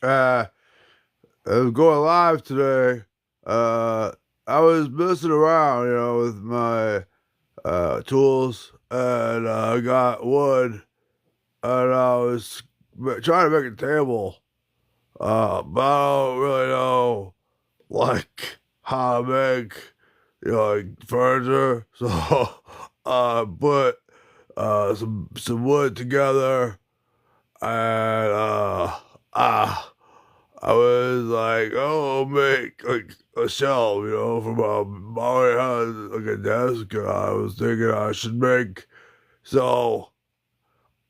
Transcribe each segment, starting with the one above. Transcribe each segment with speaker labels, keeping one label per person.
Speaker 1: Uh, I was going live today. Uh, I was messing around, with my tools, and I got wood, and I was trying to make a table. But I don't really know like how to make like furniture. So I put some wood together, and I was like, oh, I'll make like a shelf, for my already had like a desk. I was thinking I should make. So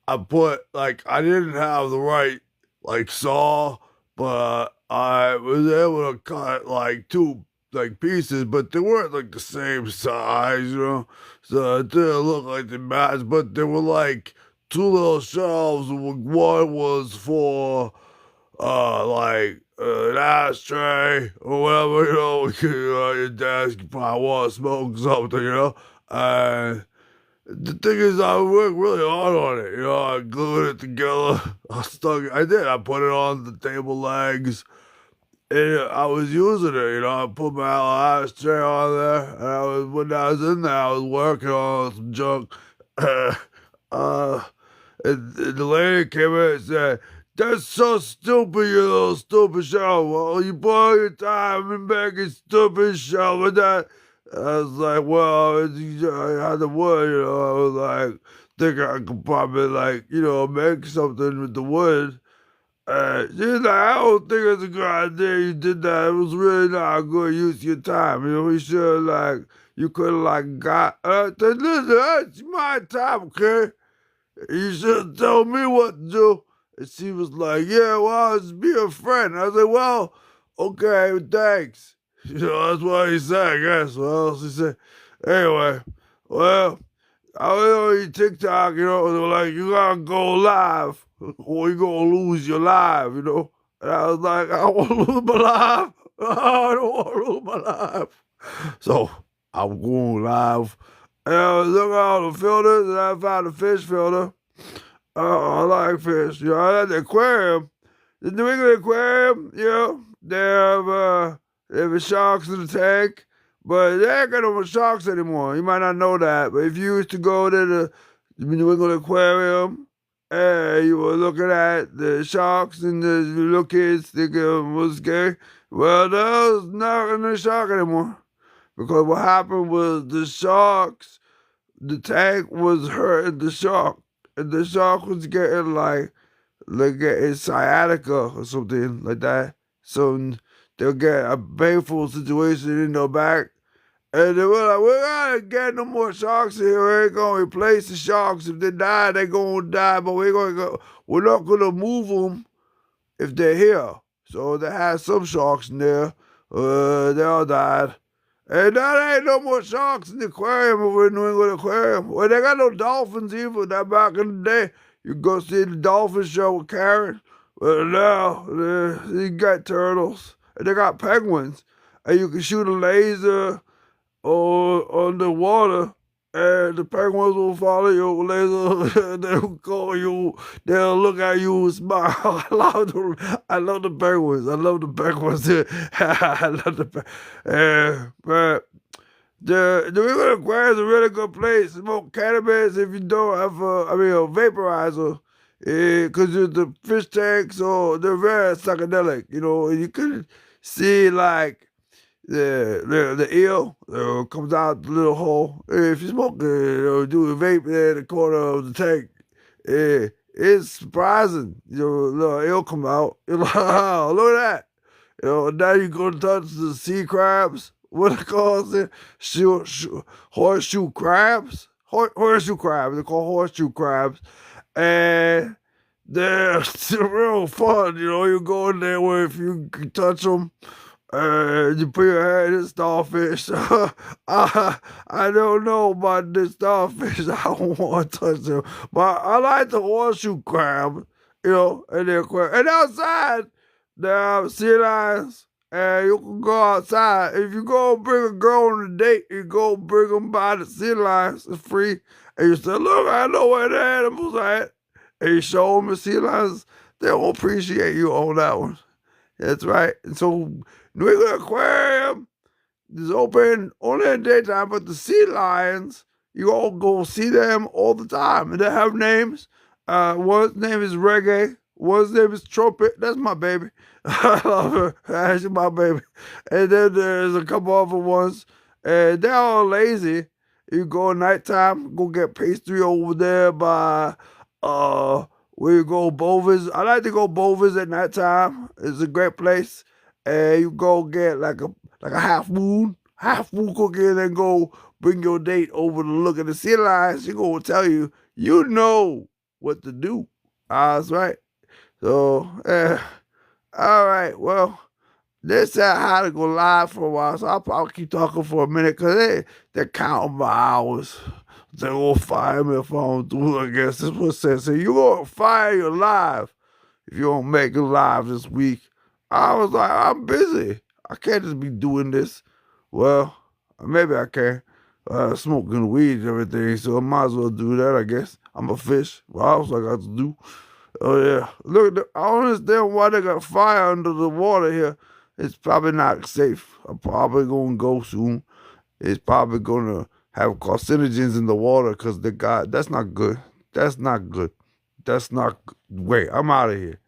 Speaker 1: I put like I didn't have the right like saw, but I was able to cut like two like pieces, but they weren't like the same size. So it didn't look like they matched, but they were like two little shelves. One was for like an ashtray or whatever, your desk, you probably want to smoke something. And the thing is, I worked really hard on it, I glued it together. I did, I put it on the table legs, and I was using it, I put my ashtray on there, and when I was in there, I was working on some junk. uh, and the lady came in and said, "That's so stupid, you little stupid show. Well, you put all your time in making stupid show and that." I was like, well, I had the wood, I was like, think I could probably, like, make something with the wood. She's like, I don't think it's a good idea you did that. It was really not a good use of your time. We should, like, you could have, like, said, listen, it's my time, okay? You should have told me what to do. And she was like, yeah, well, just be a friend. I was like, well, okay, thanks. That's what he said, I guess. Well, she said, anyway, well, I was on TikTok, they were like, you gotta go live or you're gonna lose your life. And I was like, I don't want to lose my life. I don't want to lose my life. So I'm going live. And I was looking at all the filters, and I found a fish filter. I like fish. I like the aquarium. The New England Aquarium, they have sharks in the tank, but they ain't got no more sharks anymore. You might not know that, but if you used to go to the New England Aquarium and you were looking at the sharks and the little kids thinking it was gay, well, there's not any shark anymore. Because what happened was the tank was hurting the shark, and the shark was getting like getting sciatica or something like that. So they'll get a painful situation in their back. And they were like, we're not getting no more sharks in here. We ain't gonna replace the sharks. If they die, they're gonna die, but we're not gonna move them if they're here. So they had some sharks in there. They all died. And now there ain't no more sharks in the aquarium over in New England Aquarium. Well, they got no dolphins either. That back in the day, you go see the dolphin show with Karen. Well, now they got turtles and they got penguins, and you can shoot a laser on the water, and the penguins will follow your laser. They'll call you. They'll look at you and smile. I love the penguins. I love the penguins. I love the. But the regular aquarium is a really good place. Smoke cannabis if you don't have a vaporizer. Because the fish tanks, they're very psychedelic, and you can see like the eel comes out the little hole. If you smoke it or do a vape there in the corner of the tank, it's surprising. Little eel come out. You're like, oh, look at that. Now you go touch the sea crabs. What it calls it? Horseshoe crabs. Horseshoe crabs. They're called horseshoe crabs, and they're real fun. You go in there where if you can touch them. You put your hand in starfish. I don't know about the starfish. I don't want to touch them. But I like the horseshoe crab, and the aquarium. And outside, there are sea lions. And you can go outside. If you go bring a girl on a date, you go bring them by the sea lions. It's free. And you say, look, I know where the animals are at. And you show them the sea lions. they don't appreciate you on that one. That's right. And so New England Aquarium is open only in daytime, but the sea lions, you all go see them all the time. And they have names. One's name is Reggae. One's name is Trumpet. That's my baby. I love her. She's my baby. And then there's a couple other ones. And they're all lazy. You go at nighttime, go get pastry over there by where you go Bovis. I like to go Bovis at nighttime. It's a great place. And you go get like a half moon cookie, and then go bring your date over to look at the sea lions. She gonna tell you, you know what to do. That's right. So, all right. Well, this how to go live for a while, so I'll probably keep talking for a minute because they're counting my hours. They're gonna fire me if I don't do it, I guess. This what it says. So you gonna fire your live if you don't make it live this week. I was like, I'm busy. I can't just be doing this. Well, maybe I can. Smoking weed and everything, so I might as well do that, I guess. I'm a fish. What else I got to do? Oh, yeah. Look, I don't understand why they got fire under the water here. It's probably not safe. I'm probably going to go soon. It's probably going to have carcinogens in the water because that's not good. That's not good. That's not good. Wait, I'm out of here.